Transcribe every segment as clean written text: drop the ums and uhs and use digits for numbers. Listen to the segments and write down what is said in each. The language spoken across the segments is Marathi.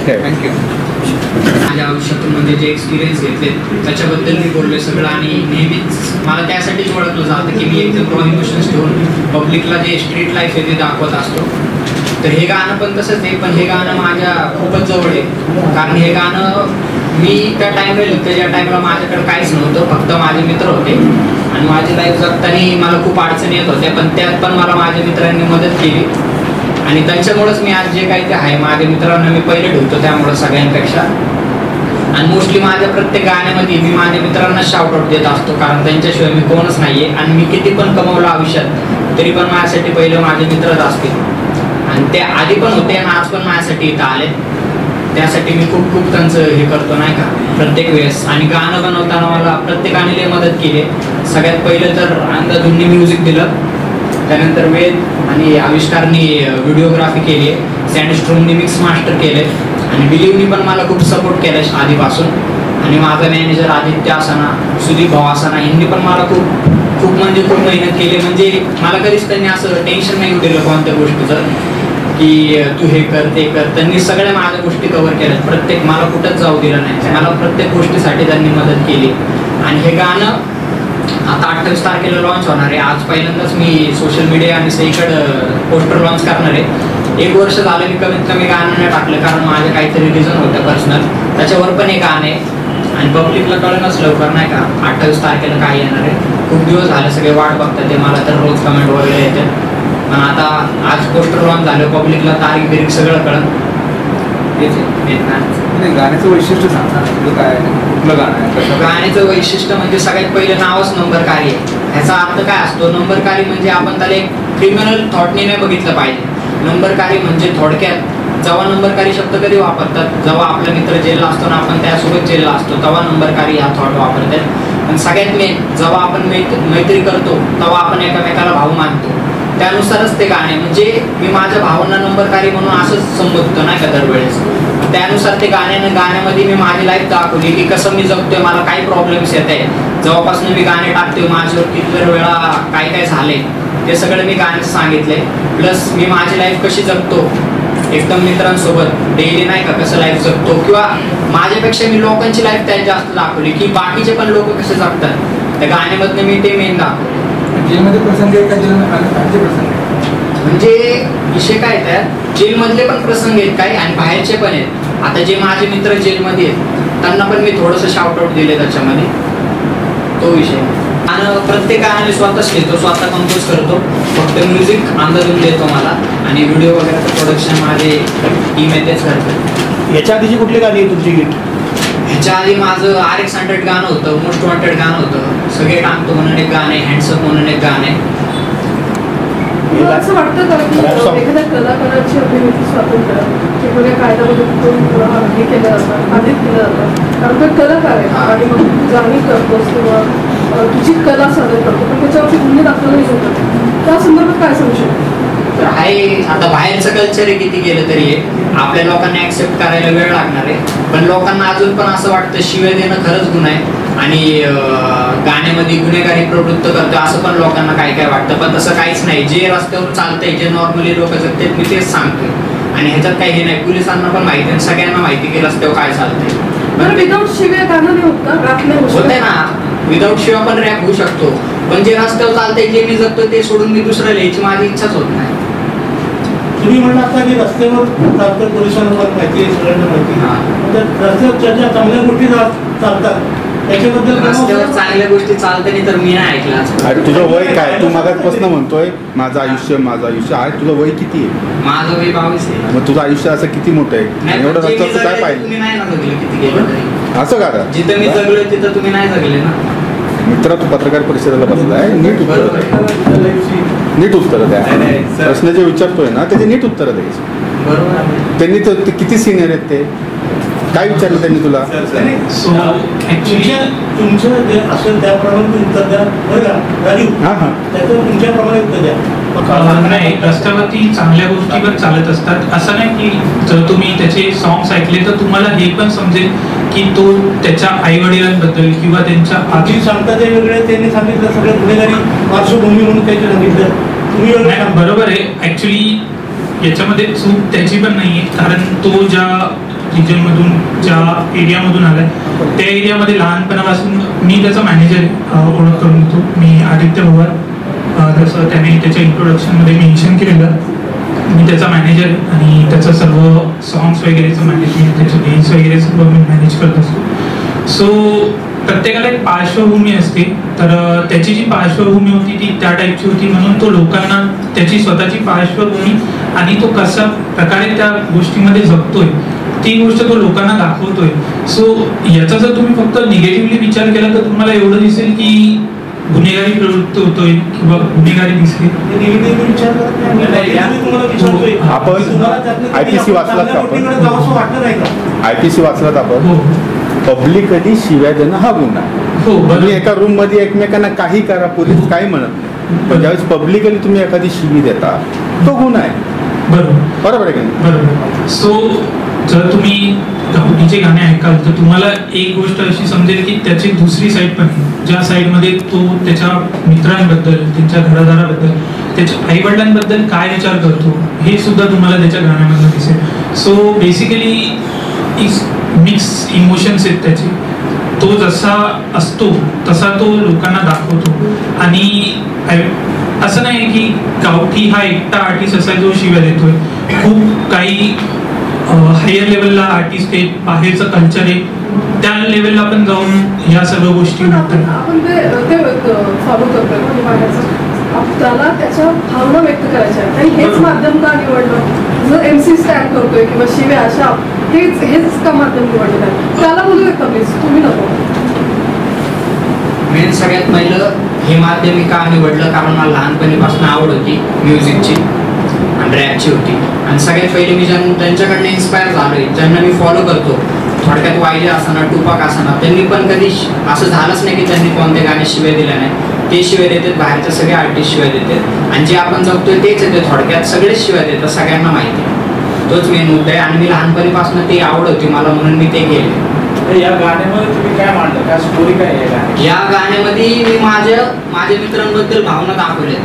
थँक्यू. माझ्या आयुष्यातून म्हणजे जे एक्सपिरियन्स घेतले त्याच्याबद्दल मी बोललोय सगळं. आणि नेहमीच मला त्यासाठीच ओळखलं जातं की मी एकदम रॉ इमोशन्स ठेवून पब्लिकला जे स्ट्रीट लाईफ आहे ते दाखवत असतो. तर हे गाणं पण तसंच आहे, पण हे गाणं माझ्या खूपच जवळ आहे. कारण हे गाणं मी त्या टाईमला लिहिलं ज्या टाईमला माझ्याकडे काहीच नव्हतं, फक्त माझे मित्र होते आणि माझी लाईफ जगताना मला खूप अडचणी येत होत्या, पण त्यात पण मला माझ्या मित्रांनी मदत केली आणि त्यांच्यामुळेच मी आज जे काही ते आहे माझ्या मित्रांना मी पहिले ठेवतो त्यामुळं सगळ्यांपेक्षा. आणि मोस्टली माझ्या प्रत्येक गाण्यामध्ये मी माझ्या मित्रांना शाउट आउट देत असतो, कारण त्यांच्याशिवाय मी कोणच नाहीये. आणि मी किती पण कमवलं आयुष्यात तरी पण माझ्यासाठी पहिले माझे मित्रच असतील आणि ते आधी पण होते आणि आज पण माझ्यासाठी इथं आले. त्यासाठी मी खूप खूप त्यांचं हे करतो नाही का प्रत्येक वेळेस. आणि गाणं बनवताना मला प्रत्येकाने लय मदत केली. सगळ्यात पहिलं तर अंदाधुंनी म्युझिक दिलं, त्यानंतर वेद आणि आविष्कारनी व्हिडिओग्राफी केली, सँडस्ट्रोमनी मिक्स मास्टर केले आणि बिलीवनी पण मला खूप सपोर्ट केला आधीपासून. आणि माझा मॅनेजर आदित्य असाना, सुदीप भाऊ असाना, यांनी पण मला खूप खूप म्हणजे खूप मेहनत केली. म्हणजे मला कधीच त्यांनी असं टेन्शन नाही दिलं कोणत्या गोष्टीचं की तू हे कर ते कर. त्यांनी सगळ्या माझ्या गोष्टी कव्हर केल्यात, प्रत्येक मला कुठंच जाऊ दिलं नाही. मला प्रत्येक गोष्टीसाठी त्यांनी मदत केली. आणि हे गाणं आता 28 तारखेला लॉन्च होणार आहे. आज पहिल्यांदाच मी सोशल मीडिया आणि सगळीकडं पोस्टर लॉन्च करणार आहे. 1 वर्ष झालं मी कमीत कमी गाणं नाही टाकलं, कारण माझे काहीतरी रिझन होतं पर्सनल. त्याच्यावर पण एक गाणं आहे आणि पब्लिकला कळणंच लवकर नाही का 28 तारखेला काय येणार आहे. खूप दिवस झाले सगळे वाट बघतात ते, मला तर रोज कमेंट वगैरे येते. पण आता आज पोस्टर लॉन्च झालं, पब्लिकला तारीख बिरीख सगळं कळत. गाण्याचं वैशिष्ट्य सांगता काय कुठलं गाणं आहे? गाण्याचं वैशिष्ट्य म्हणजे सगळ्यात पहिलं नावच नंबरकारी आहे. ह्याचा अर्थ काय असतो? नंबरकारी म्हणजे आपण त्याला एक क्रिमिनल थॉटने नाही बघितलं पाहिजे. नंबरकारी म्हणजे थोडक्यात जेव्हा नंबरकारी शब्द कधी वापरतात, जेव्हा आपला मित्र जेलला असतो ना आपण त्यासोबत जेलला असतो तेव्हा नंबरकारी हा थॉट वापरतात. पण सगळ्यात मेन जेव्हा आपण मैत्री करतो तेव्हा आपण एकमेकाला भाऊ मानतो, त्यानुसारच ते गाणे. म्हणजे मी माझ्या भावांना नंबरकारी म्हणून असंच संबोधतो नाही का दरवेळेस. त्यानुसार ते गाण्यामध्ये मी माझी लाईफ दाखवली की कसं मी जगतोय, मला काही प्रॉब्लेम्स येत आहे. जेव्हापासून मी गाणे टाकतोय माझ्यावर किती वेळा काय काय झाले ते सगळं मी गाण्यात सांगितले. प्लस मी माझी लाईफ कशी जगतो एकदम मित्रांसोबत डेली नाही का कसं लाईफ जगतो, किंवा माझ्यापेक्षा मी लोकांची लाईफ त्यात जास्त दाखवली की बाकीचे पण लोक कसे जगतात. त्या गाण्यामधनं मी ते मेन दाखवले. जेलमध्ये प्रसंग आहे का जेलमध्ये प्रसंग आहे? म्हणजे विषय काय त्यात जेलमधले पण प्रसंग आहेत काही आणि बाहेरचे पण आहेत. आता जे माझे मित्र जेलमध्ये आहेत त्यांना पण मी थोडंसं शाउट आउट दिले त्याच्यामध्ये, तो विषय. आणि प्रत्येक गाण्याने स्वतःच लिहितो, स्वतः कंपोज करतो, फक्त म्युझिक अंदाजून देतो मला आणि व्हिडिओ वगैरे प्रोडक्शन माझे टीम आहे तेच करतो. याच्या आधीची कुठली गाणी आहे तुमची गिट? ह्याच्या आधी माझं RX100 गाणं होतं, मोस्ट वॉन्टेड गाणं होतं, सगळे टाकतो म्हणून एक गाणं आहे, हँडसअप म्हणून एक गाणं आहे. असं वाटतं का की एखाद्या कलाकाराची अभिव्यक्ती स्वातंत्र्य वेगवेगळ्या कायद्यामध्ये हे केलं जातं, बाधित केलं जातं, कारण तो कलाकार आहे आणि मग जाणीव करतोस किंवा तुझी कला सादर करतो, पण त्याच्यावरती गुन्हे दाखल नाही होतात. त्या संदर्भात काय सांगू शकतो? तर आहे आता बाहेरचं कल्चर आहे किती केलं तरी आपल्या लोकांना ऍक्सेप्ट करायला वेळ लागणार आहे. पण लोकांना अजून पण असं वाटतं शिवाय देणं खरंच गुन्हा आहे आणि गाण्यामध्ये गुन्हेगारी प्रवृत्त करतो असं पण लोकांना काय काय वाटतं. पण तसं काहीच नाही. जे रस्त्यावर चालतंय, जे नॉर्मली लोक जगतात मी तेच सांगतोय आणि ह्याच्यात काही हे नाही. पोलिसांना पण माहिती आहे, सगळ्यांना माहिती की रस्त्यावर काय चालतंय. विदाऊट शिवाय गाणं नाही होत का? रॅप नाही होते ना, विदाऊट शिवाय पण रॅप होऊ शकतो. पण जे रस्त्यावर चालतंय, जे मी जगतो ते सोडून मी दुसरं लिहायची माझी इच्छाच होत नाही. तुम्ही म्हणलं आता की रस्त्यावर चालतं, पोलिसांना माहिती आहे, सगळ्यांना माहिती आहे, रस्त्यावर ज्या चांगल्या गोष्टी चालतात त्याच्याबद्दल रस्त्यावर चांगल्या गोष्टी चालते तर मी नाही ऐकला. अरे तुझं वय काय? तू मागासपासून म्हणतोय माझं आयुष्य माझं आयुष्य. आहे तुझं वय किती आहे? माझं वय 22 आहे. मग तुझं आयुष्य असं किती मोठं आहे? एवढं रस्त्याचं काय पाहिजे? तुम्ही नाही ना जगले किती गेलं तरी. असं का? जिथं मी जगलोय तिथं तुम्ही नाही जगले ना. मित्र तू पत्रकार परिषदेला बसलाय, नीट उत्तर नीट उत्तरं द्या. प्रश्न जे विचारतोय ना त्याचे नीट उत्तरं द्यायची. बरोबर. त्यांनी तर किती सिनियर आहेत ते काय विचारलं त्यांनी तुला? तुमचं जे असेल त्याप्रमाणे उत्तर द्या बरं का राजीव. हां हां त्याचं तुमच्याप्रमाणे उत्तर द्या. नाही, रस्त्यावरती चांगल्या गोष्टी पण चालत असतात. असं नाही की जर तुम्ही त्याचे सॉंग्स ऐकले तर तुम्हाला हे पण समजेल की तो त्याच्या आई वडिलांबद्दल किंवा त्यांच्या आधी सांगता ते वेगळे, त्यांनी सांगितलं सगळं गुन्हेगारी पार्श्वभूमी म्हणून काही सांगितलं. तुम्ही नाही, बरोबर आहे. ऍक्च्युली याच्यामध्ये चूक त्याची पण नाहीये, कारण तो ज्या रिजनमधून ज्या एरियामधून आलाय त्या एरियामध्ये लहानपणापासून मी त्याचा मॅनेजर ओळख करून देतो. मी आदित्य पवार, जसं त्याने त्याच्या इंट्रोडक्शनमध्ये मेन्शन केलेलं, मी त्याचा मॅनेजर आणि त्याचं सर्व सॉंग्स वगैरेचं मॅनेजमेंट, त्याचे डेन्स वगैरे सर्व मी मॅनेज करत असतो. सो प्रत्येकाला एक पार्श्वभूमी असते, तर त्याची जी पार्श्वभूमी होती ती त्या टाईपची होती, म्हणून तो लोकांना त्याची स्वतःची पार्श्वभूमी आणि तो कशा प्रकारे त्या गोष्टीमध्ये जगतोय ती गोष्ट तो लोकांना दाखवतोय. सो याचा जर तुम्ही फक्त निगेटिव्हली विचार केला तर तुम्हाला एवढं दिसेल की गुन्हेगारी प्रवृत्त होतोय किंवा गुन्हेगारी दिसते. आपण IPC वाचलात का? आपण IPC वाचलात आपण? हो पब्लिकली शिव्या देणं हा गुन्हा आहे. हो, तुम्ही एका रूम मध्ये एकमेकांना काही करा, पोलीस काही म्हणत नाही, पण ज्यावेळेस पब्लिकली तुम्ही एखादी शिवी देता तो गुन्हा आहे. बरोबर आहे की नाही? बरोबर. सो जर तुम्ही गावठीचे गाणे ऐकाल तर तुम्हाला एक गोष्ट अशी समजेल की त्याची दुसरी साईड पण आहे, ज्या साईडमध्ये तो त्याच्या मित्रांबद्दल, त्यांच्या घरादाराबद्दल, त्याच्या आईवडिलांबद्दल काय विचार करतो हे सुद्धा तुम्हाला त्याच्या गाण्यामधून दिसेल. सो बेसिकली मिक्स इमोशन्स आहेत त्याचे. तो जसा असतो तसा तो लोकांना दाखवतो. आणि असं नाही की गावठी हा एकटा आर्टिस्ट असा जो शिव्या देतोय. खूप काही हायर लेवलला आर्टिस्ट आहेत, बाहेरचं कल्चर आहे, त्या लेवलला पण जाऊन ह्या सर्व गोष्टी होतात. आपण ते फॉलो करतोय बाहेरचं, त्याला त्याच्या भावना व्यक्त करायच्या आहेत आणि हेच माध्यम का निवडलं? जर MC स्टँड करतोय किंवा शिव्या अशा, हेच का माध्यम निवडलं आहे? त्याला बोलू शकता प्लीज, तुम्ही नको. मेन सगळ्यात पहिलं हे माध्यम मी का निवडलं, कारण मला लहानपणीपासून आवड होती म्युझिकची आणि रॅपची होती. आणि सगळ्यात पहिले मी त्यांच्याकडनं इन्स्पायर झालोय, ज्यांना मी फॉलो करतो, थोडक्यात YG असताना, टुपाक असताना, त्यांनी पण कधी असं झालंच नाही की त्यांनी कोणत्या गाण्या शिव्या दिल्या नाही. ते शिव्या देतात, बाहेरचे सगळे आर्टिस्ट शिव्या देतात, आणि जे आपण जगतोय तेच येते. थोडक्यात सगळेच शिव्या देतात, सगळ्यांना माहिती आहे. तोच मेन मुद्दा आहे. आणि मी लहानपणीपासून ते आवड होती मला, म्हणून मी ते केले. या गाण्यामध्ये तुम्ही काय मांडलं, काय स्टोरी काय आहे? या गाण्यामध्ये मी माझ्या मित्रांबद्दल भावना दाखवल्या,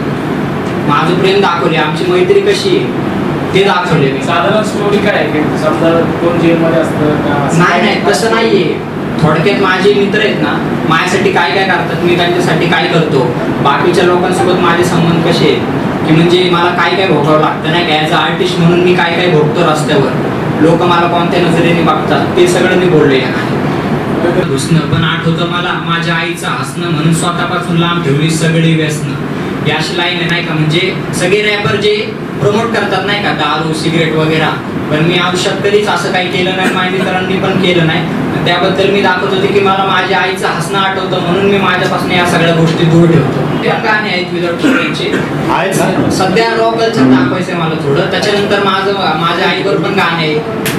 माझं प्रेम दाखवले, आमची मैत्री कशी आहे ते दाखवले मी. साधारण स्टोरी काय आहे? समजा कोण जेलमध्ये असतं? नाही, तसं नाहीये. थोडक्यात माझे मित्र आहेत ना, माझ्यासाठी काय काय करतात, मी त्यांच्यासाठी काय करतो, बाकीच्या लोकांसोबत माझे संबंध कसे आहेत, की म्हणजे मला काय काय भोगावं लागतं नाही का. ॲज अ आर्टिस्ट म्हणून मी काय काय भोगतो रस्त्यावर, लोक मला कोणत्या नजरेने बघतात, ते सगळं मी बोलले. घुसणं पण आठवतं मला माझ्या आईचं हसणं, म्हणून स्वतःपासून लांब ठेवली सगळी व्यसनं. ही अशी लाईन आहे नाही का. म्हणजे सगळे रॅपर जे प्रमोट करतात नाही का, दारू सिगरेट वगैरे, पण मी आयुष्यात कधीच असं काही केलं नाही, माझ्या मित्रांनी पण केलं नाही. त्याबद्दल मी दाखवत होते की मला माझ्या आईचं हसणं आठवतं, म्हणून मी माझ्यापासून या सगळ्या गोष्टी दूर ठेवतो. गाणे आहेत विदाउट स्टोरीचे. सध्या रॉक कल्चर दाखवायचंय मला थोडं, त्याच्यानंतर माझ्या आईवर पण गाणे आहे,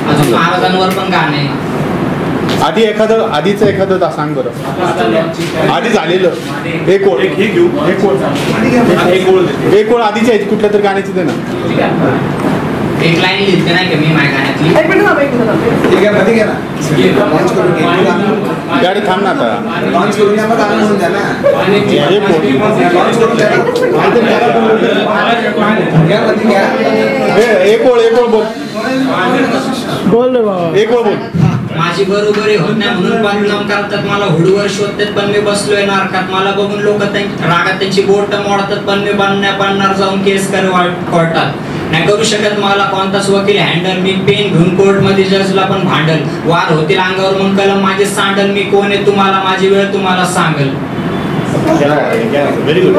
अजून महाराजांवर पण गाणे आहे. आधीचं एखादं सांग बरं. आधी झालेलं एक ओळ आधीची आहे कुठल्या तरी गाण्याची ते ना, एक लाईन लिहिते नाही का मी माझ्या गाण्यातली. गाडी थांब ना आता. एक ओळ बोल, एक ओळ बोल. माझी बरोबरी होत नाही म्हणून बदनाम करतात, मला हुडवर शोधतात पण मी बसलोय नारकात. मला बघून लोक रागात त्यांची बोट मोडतात, पण मी बनणार जाऊन केस कोर्टात. नाही करू शकत मला कोणताच वकील हँडल, मी पेन घेऊन कोर्ट मध्ये जजला पण भांडल. वार होतील अंगावर मग कलम माझे सांडल, मी कोण आहे तुम्हाला माझी वेळ तुम्हाला सांगल. Very good.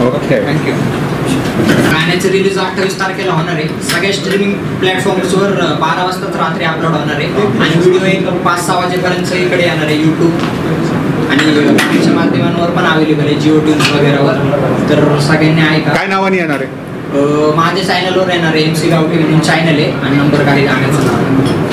Okay, thank you. गाण्याचं रिलीज 28 तारखेला होणार आहे. सगळ्या स्ट्रीमिंग प्लॅटफॉर्म्सवर 12 वाजताच रात्री अपलोड होणार आहे. आणि व्हिडिओ एक 5-6 वाजेपर्यंत इकडे येणार आहे यूट्यूब आणि बाकीच्या माध्यमांवर पण अवेलेबल आहे, जिओ ट्यून्स वगैरेवर. तर सगळ्यांनी ऐका. काय नावाने येणार आहे? माझ्या चॅनलवर येणार आहे MC गावठी म्हणून चॅनल आहे आणि नंबर काही गाण्याचं नाव